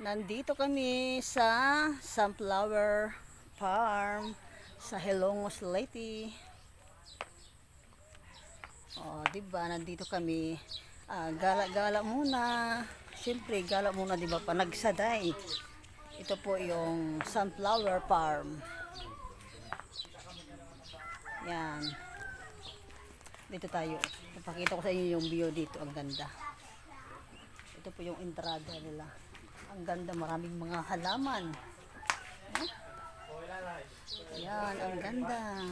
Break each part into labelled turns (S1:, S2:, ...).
S1: Nandito kami sa Sunflower Farm sa Hilongos Leyte. Oh, 'di ba? Nandito kami. Gala-gala muna. Siyempre, gala muna 'di ba? Panagsaday. Ito po yung Sunflower Farm. Yan. Dito tayo. Ipakita ko sa inyo yung view dito. Ang ganda. Ito po yung entrada nila. Ang ganda, maraming mga halaman. Yan, ang ganda.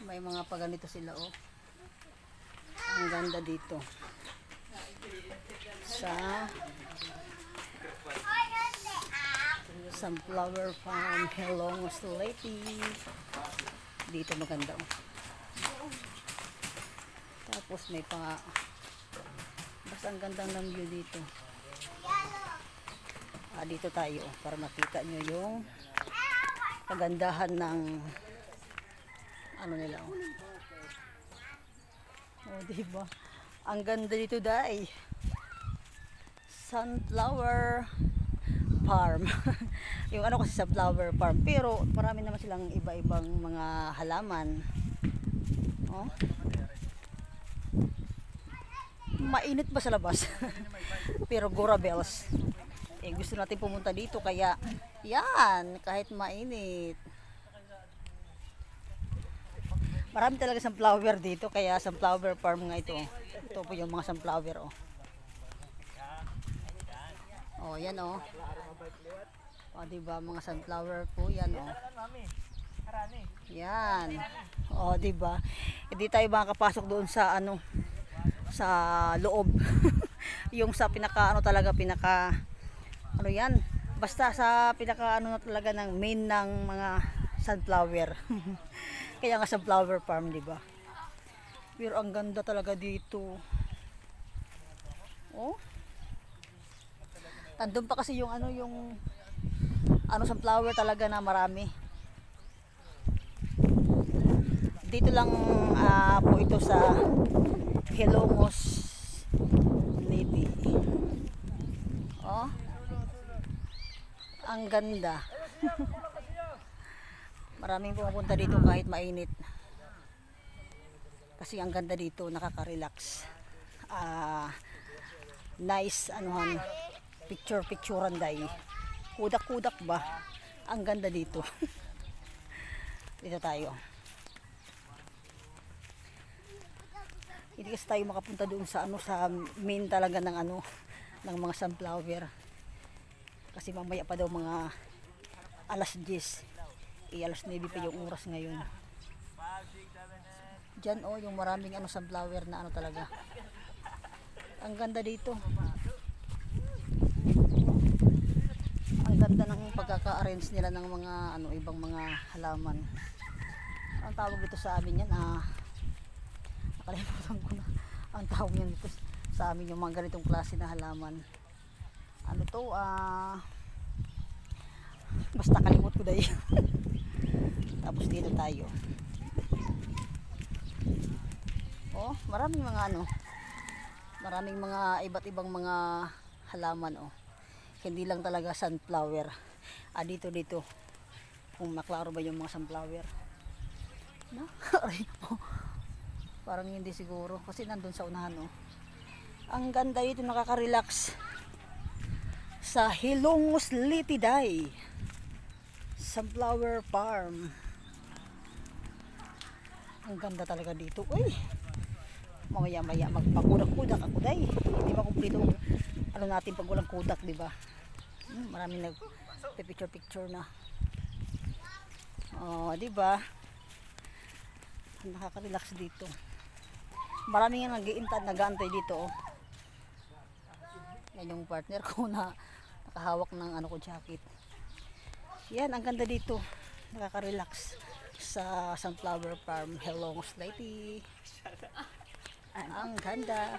S1: May mga paganito sila, oh. Ang ganda dito. Sa Sunflower Farm, Hilongos Leyte. Dito maganda, oh. Tapos may pang basta ang ganda ng view dito. Dito tayo para makita nyo yung kagandahan ng ano nila. Oh, diba? Ang ganda dito, dai. Sunflower Farm. Yung ano kasi sunflower farm, pero marami naman silang iba-ibang mga halaman. Oh. Mainit ba sa labas? Pero Gora Bells. Gusto natin pumunta dito kaya yan, kahit mainit. Marami talaga sunflower dito kaya sunflower farm nga ito. Ito po yung mga sunflower, oh. Oh, yan, oh. Oh, diba mga sunflower po yan, oh. Yan. Oh, diba? Hindi tayo makakapasok doon sa ano, sa loob. Yung sa pinaka ano talaga, pinaka ano yan, basta sa pinaka ano na talaga ng main ng mga sunflower. Kaya nga sunflower farm, di ba? Pero ang ganda talaga dito. Oh. Tandun pa kasi yung ano, yung ano sunflower talaga na marami. Dito lang po ito sa Hilongos Leyte. Oh. Ang ganda. Maraming pumupunta dito kahit mainit. Kasi ang ganda dito, nakaka-relax. Nice anuhan, picture-picturean day. Kudak-kudak ba? Ang ganda dito. Dito tayo. Hindi kasi tayo makapunta doon sa ano, sa main talaga ng ano, ng mga sunflower. Kasi mamaya pa daw mga alas 10. Alas 9 pa yung oras ngayon. Diyan, oh, yung maraming ano sunflower na ano talaga. Ang ganda dito. Ang ganda ng pagkaka-arrange nila ng mga ano, ibang mga halaman. Ang tawag dito sa amin yan, nakalimutan ko na ang tawag yan dito sa amin, yung mga ganitong klase na halaman. Ano to, basta kalimut ko dahil. Tapos dito tayo. Oh, maraming mga ano, maraming mga iba't ibang mga halaman, oh. Hindi lang talaga sunflower. Dito kung maklaro ba yung mga sunflower na? Parang hindi siguro kasi nandun sa unahan, oh. Ang ganda dito, nakaka-relax sa Hilongos Leyte day Sunflower Farm. Ang ganda talaga dito. Uy, mamaya-maya magpakudak-kudak ako day. Hindi makumpleto ano natin pag walang kudak, di ba? Maraming nag-picture na. Oh, di ba? Nakaka-relax dito. Maraming nag-aantay dito, oh. Yan yung partner ko na nakahawak ng ano ko, jacket. Yan, ang ganda dito. Nakaka-relax sa Sunflower Farm, Hilongos Leyte. Ang ganda.